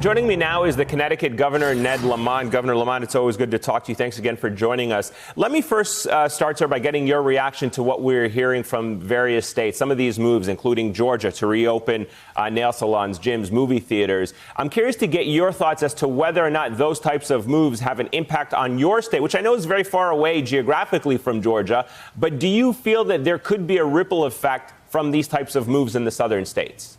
Joining me now is the Connecticut Governor, Ned Lamont. Governor Lamont, it's always good to talk to you. Thanks again for joining us. Let me first start, sir, by getting your reaction to what we're hearing from various states. Some of these moves, including Georgia, to reopen nail salons, gyms, movie theaters. I'm curious to get your thoughts as to whether or not those types of moves have an impact on your state, which I know is very far away geographically from Georgia. But do you feel that there could be a ripple effect from these types of moves in the southern states?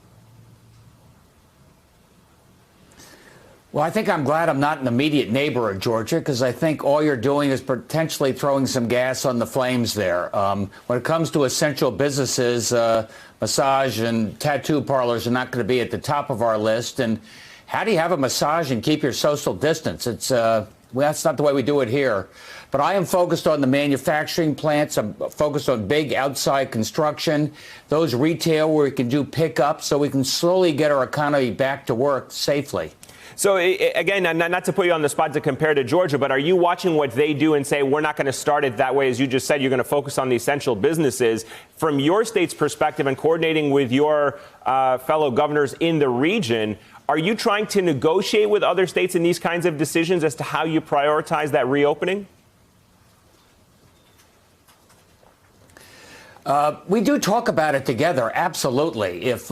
Well, I think I'm glad I'm not an immediate neighbor of Georgia, because I think all you're doing is potentially throwing some gas on the flames there. When it comes to essential businesses, massage and tattoo parlors are not going to be at the top of our list. And how do you have a massage and keep your social distance? Well, that's not the way we do it here. But I am focused on the manufacturing plants. I'm focused on big outside construction, those retail where we can do pickup so we can slowly get our economy back to work safely. So, again, not to put you on the spot to compare to Georgia, but are you watching what they do and say, we're not going to start it that way? As you just said, you're going to focus on the essential businesses. From your state's perspective and coordinating with your fellow governors in the region, are you trying to negotiate with other states in these kinds of decisions as to how you prioritize that reopening? We do talk about it together, absolutely. If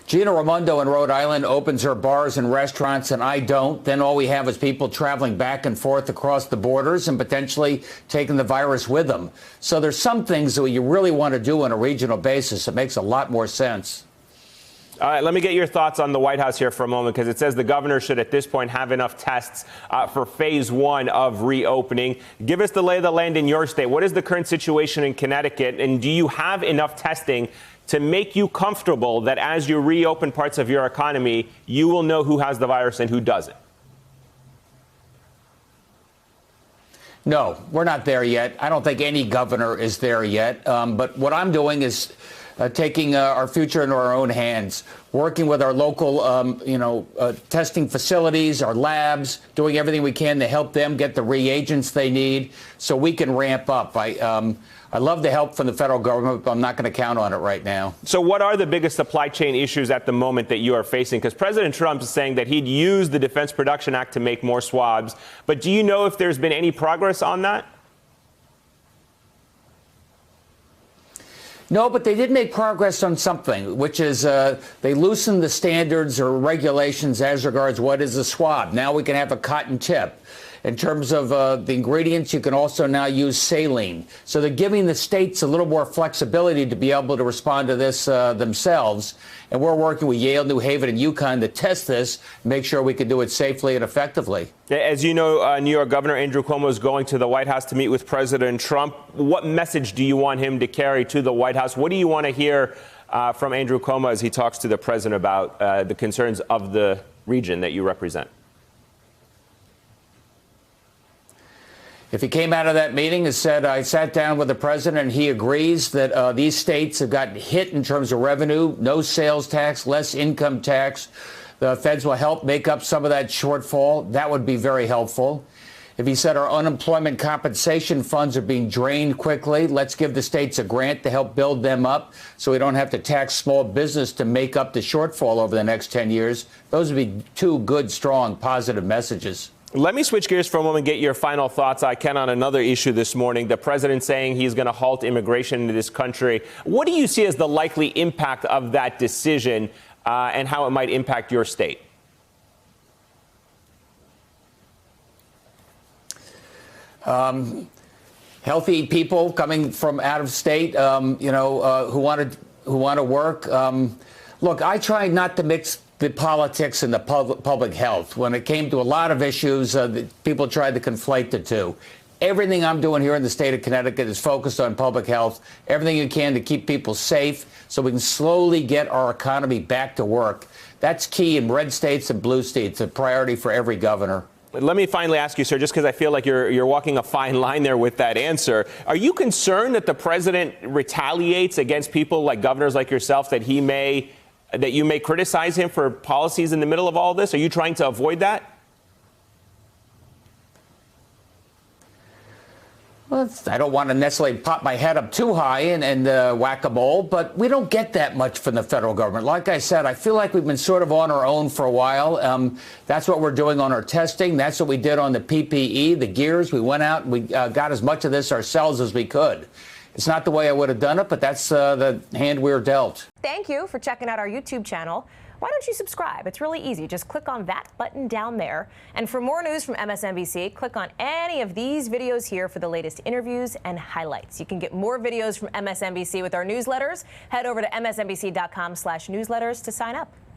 Gina Raimondo in Rhode Island opens her bars and restaurants and I don't, then all we have is people traveling back and forth across the borders and potentially taking the virus with them. So there's some things that you really want to do on a regional basis. It makes a lot more sense. All right, let me get your thoughts on the White House here for a moment, because it says the governor should at this point have enough tests for phase one of reopening. Give us the lay of the land in your state. What is the current situation in Connecticut? And do you have enough testing to make you comfortable that as you reopen parts of your economy, you will know who has the virus and who doesn't? No, we're not there yet. I don't think any governor is there yet. But what I'm doing is taking our future into our own hands, working with our local, testing facilities, our labs, doing everything we can to help them get the reagents they need so we can ramp up. I love the help from the federal government, but I'm not going to count on it right now. So what are the biggest supply chain issues at the moment that you are facing? Because President Trump is saying that he'd use the Defense Production Act to make more swabs. But do you know if there's been any progress on that? No, but they did make progress on something, which is they loosened the standards or regulations as regards what is a swab. Now we can have a cotton tip. In terms of the ingredients, you can also now use saline. So they're giving the states a little more flexibility to be able to respond to this themselves. And we're working with Yale, New Haven, and UConn to test this, make sure we can do it safely and effectively. As you know, New York Governor Andrew Cuomo is going to the White House to meet with President Trump. What message do you want him to carry to the White House? What do you want to hear from Andrew Cuomo as he talks to the president about the concerns of the region that you represent? If he came out of that meeting and said, I sat down with the president and he agrees that these states have gotten hit in terms of revenue, no sales tax, less income tax, the feds will help make up some of that shortfall, that would be very helpful. If he said our unemployment compensation funds are being drained quickly, let's give the states a grant to help build them up so we don't have to tax small business to make up the shortfall over the next 10 years. Those would be two good, strong, positive messages. Let me switch gears for a moment and get your final thoughts, I can, on another issue this morning. The president saying he's going to halt immigration into this country. What do you see as the likely impact of that decision and how it might impact your state? Healthy people coming from out of state, who want to work. Look, I try not to mix the politics and the public health. When it came to a lot of issues, people tried to conflate the two. Everything I'm doing here in the state of Connecticut is focused on public health, everything you can to keep people safe so we can slowly get our economy back to work. That's key in red states and blue states, a priority for every governor. Let me finally ask you, sir, just because I feel like you're walking a fine line there with that answer. Are you concerned that the president retaliates against people like governors like yourself, that you may criticize him for policies in the middle of all this? Are you trying to avoid that? Well, I don't want to necessarily pop my head up too high and whack-a-mole, but we don't get that much from the federal government. Like I said, I feel like we've been sort of on our own for a while. That's what we're doing on our testing. That's what we did on the PPE, the gears. We went out and we got as much of this ourselves as we could. It's not the way I would have done it, but that's the hand we were dealt. Thank you for checking out our YouTube channel. Why don't you subscribe? It's really easy. Just click on that button down there. And for more news from MSNBC, click on any of these videos here for the latest interviews and highlights. You can get more videos from MSNBC with our newsletters. Head over to msnbc.com/newsletters to sign up.